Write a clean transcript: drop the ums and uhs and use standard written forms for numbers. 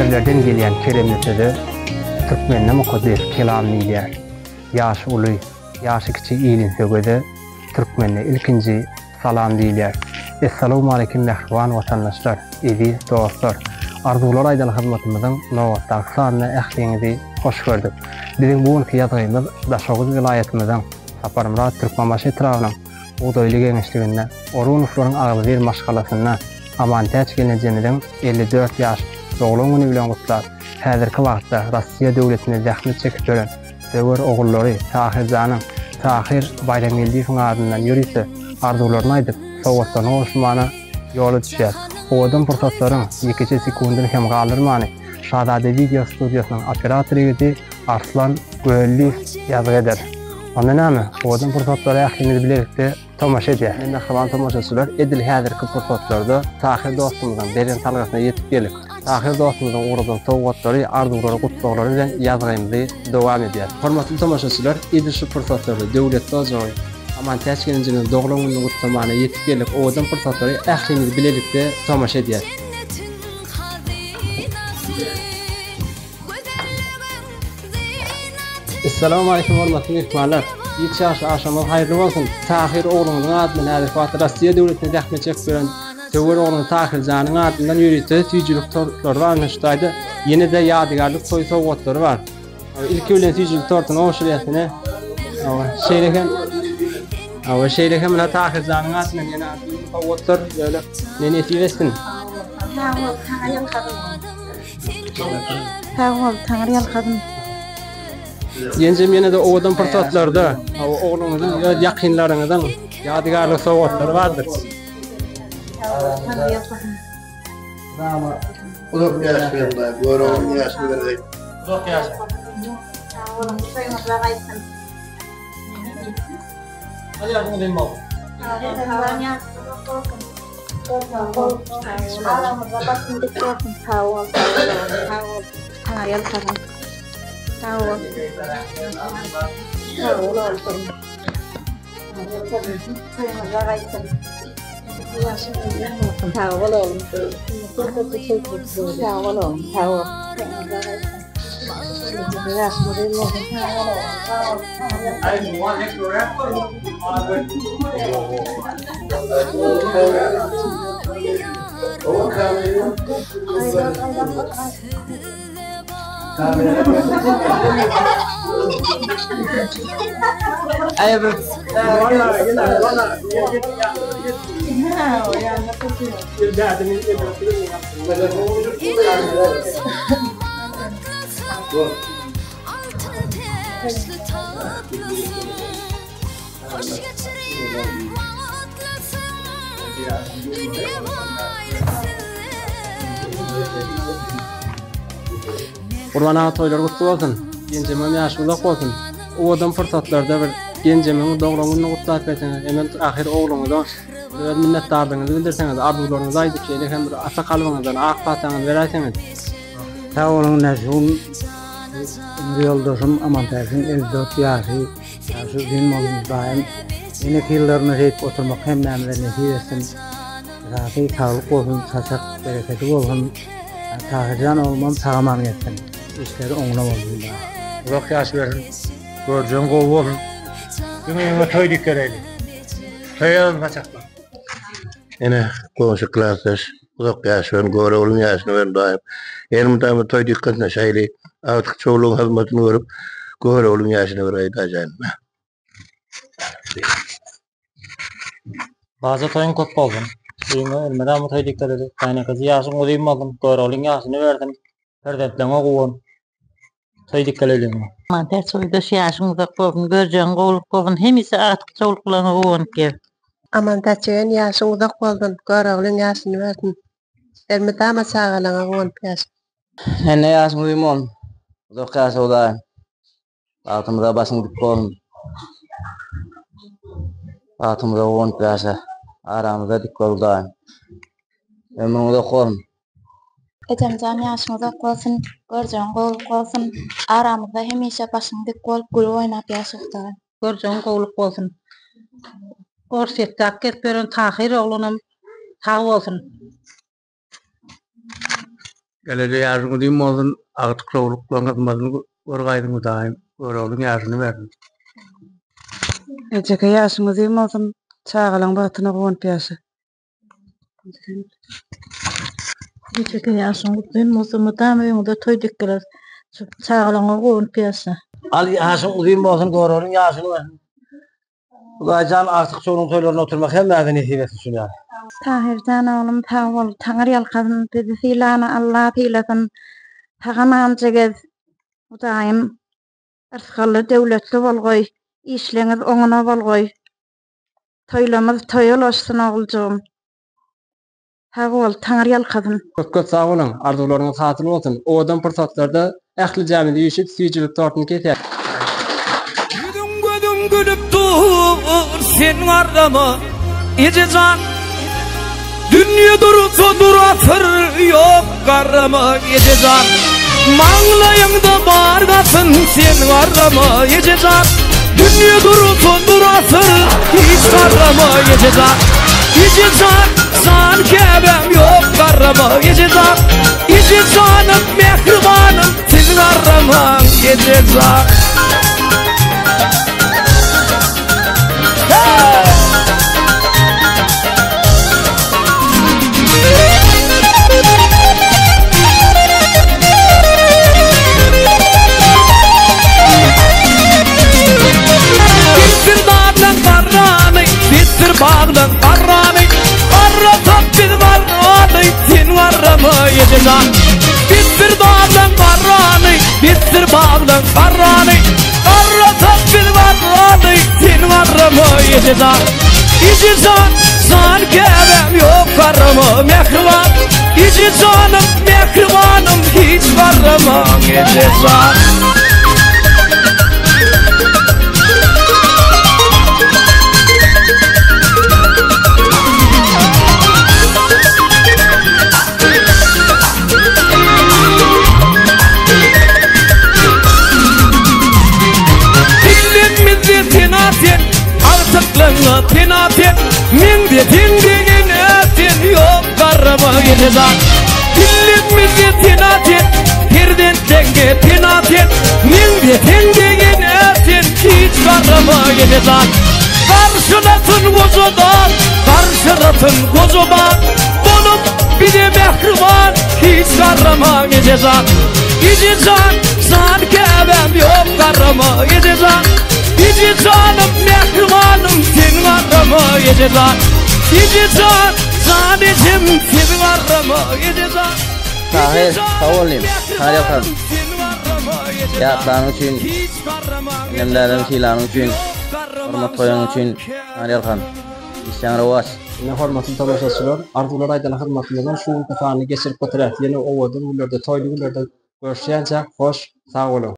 Eserlerden gelýän keremli sözi türkmenne mukaddes kelam diýär. Ýaşy uly, ýaşy kiçi ýylyň sögede türkmenne ilkinji salam diýär. Assalamu alaykum nähwan watandaşlar, edi dostlar. Arzular aýdaly hyzmatymyzyň nowatdaky sanyna ähliňizi hoş gördük. Biziň bugünkü ýazgymyz Daşoğuz vilayetimiziň Saparmyrat Türkmenbaşy etrawynyň Uğdaýly geňişliginde Orunowlaryň agly bir maşgalasyna amantäç gelenjeniň 54 ýaş doglan güni bilen gutlar. Häzirki wagtda Rossiýa döwletine zähmet çekip gören döwür ogullary Tahirjanyň Tahir Bayramgeldiýewiň adyndan ýürüse arzularyny aýdyp sowgatdan oşmana ýola düşýär. Owadan pursatlaryň 2 sekundyny hem galdyrmany Şazade video studiýasynyň operatory Arslan Göğelliýew ýazyk eder. Onda näme? Owadan pursatlary ähliňiz bilerikde tomaşa edýär. Mende halan tomaşaçylar edil häzirki pursatlarda Tahir dostumyzyň beren talgasyna ýetip gelip, Tahir dostumyzyň uğradan sowgatlary, arzulary, gutlaglary bilen ýazgymyzy dowam edýär. Hormatly tomaşaçylar, edil şu pursatlarda döwlet bajary amantäç gelenjiniň doglan güni gutlamana ýetip gelip, owadan pursatlary ähliňiz bilerikde tomaşa edýär. Assalamu alaykum hormatly mehmanlar. Ýetişäş aşamyz haýyrly bolsun. Tahir oglumyzyň adyny näzir wagt Rossiýa döwletine zähmet çekip gören döwür ogluny Tahirjanyň adyndan ýürüýte tüýjülük tortlary bar. Şuňda ýene-de ýadygarlyk toý sowgatlary bar. İlk bilen tüýjülük tortuny oşurýasyny şeýleken bilen Tahirjanyň adyndan ýene sowgatlar böyle meni etiýetsin. Taňryýal kadyn. Ýenjem ýene-de owadan pursatlarda ogluňyzyň ýakynlaryňyzdan ýadygarlyk sowgatlary bardyr. Ama uzak yaşlarında, böyle onun yaşlarında. Uzak yaş. Hadi yardım edeyim baba. Kurban ağa toylar kutlu bolsun. Genjemem ýaşy ulak bolsun. Owadan pursatlarda bir genjemeň doglan güni gutlap etseňiz, hemen ahir ogluňyzdan minnetdarlygyňyzy bildirseňiz, arzularyňyzy aýdyp şeýle bir asa kalbyňyzdan ak pasaňyzy beräseňiz. Sağ olun näşum ýoldaşym amantäçiň 54 ýaşy, şu gün molumdaýym. Ene ýyllaryny hep oturmak hem nämelerni hiýersin. Rahy sağlyk bolsun, saçak bereketi bolsun. Tahirjan olmam sağman etsin. İşleri oňuna bolsun. Uzak ýaş bersin. Görjän gowy bolsun. Ýene toý dikkereli. Toýan gaçaklar. Ene goşy klassdaş, uzak yaşlaryň göre oğlum yaşyny ben daýym. Elimden toý dikkatine şeýle awtyk çoğuluň hyzmatyny görüp göre oğlum yaşyny bir aýdaýan. Baza toyun köp bolsun. Ýene elmedam toý dikkereli. Taýny kız ýaşyň uzaýym boldum. Göre oğlum ýaşyny berdim. Perdetleňe gowan. Toý dikkereli. Amantäç soýdaş ýaşyň uzak bolsun, görjän gowluk bolsun, hemisi atyk çowluklaryna gowanyp gel. Amantäçen ýaşyň uzak boldun, göraglyň ýaşyny berdin. Elmedama sagalaňa gowanyp ýaş. Ene ýaşyň uzaýym boldum. Uzak ýaşy bolan. Altymda başyň dik bolun. Altymda gowanyp ýaşa. Aramyzda dik boldan. Ömrüň uzak bolsun. Ejemjan ýaşyň uzak bolsun, görjän gowluk bolsun, aramyzda hemişe başyň dik bolup gül oýnap ýaşakda. Görjän gowluk bolsun. Gorsetdak ketberen Tahir oglunum sağ bolsun. Gelede yaşını diyeyim olsun artık soğuklukla hizmetini görgaydın daim. Göre olun yaşını verdin. Eceke yaşını diyeyim olsun çağalan batına kovan piyasa. Eceke yaşın diyeyim olsun madam evimde toy dikkaler. Çağlanan kovan piyasa. Al yaşın uzun olsun göre olun yaşını verdin. Ulan artık çoğunun toylarına oturmak hem medeniyeti versin yani. Tahircan oğlum tavol tanır yalkadın dedi filana Allah filatın tağanan cegez udayım arskalı devletli bolgoy işleniz oňuna bolgoy toylamız toyol olsun oğulcuğum tavol tanır yalkadın Köp sağ olun. Arzularınız hatırlı olsun. O adam fırsatlarda ähli jamyda ýeşip süýjülük tortuny keser. Güdüm gülüp dur sen arama Ececan Dünya duratır yok karama Ececan Mağlayında bargasın sen arama Ececan Dünya duratır hiç karama Ececan Ececan san kebem yok karama Ececan Ececanım mehribanım sen arama Ececan Bağlan arranı arratıp bir varranı sen varrama Ececan Bittir bağlan arranı bittir bağlan arranı arratıp bir varranı sen varrama Ececan Ececan san kebem yok karama mehriban Ececanım mehribanım hiç varrama Ececan Artıklığına tinaten Min de tindiğin etin yok karama Ececan Dillimizi tinaten Pirden denge tinaten Min de tindiğin etin hiç karama Ececan Karşılatın kocadan Karşılatın kocaman Bolup bir de mehriban hiç karama Ececan Ececan san kebem yok karama Ececan Ececanım mehribanım sen arama Ececan Ececan sadecim sen arama Ececan Tahir, sağ olayım. Tahir yaparım. Yatlarının için, nemlerin filanın için, hormat koyan için, Tahir yaparım. İsyan ravaş. Ne hormatly tamaşaçylar, Arzular Aýdana hyzmatyndan şu kafany geçirip götürät. Ýene owada, ularda, toýly günlerde görüşýänçä hoş, sag bolun.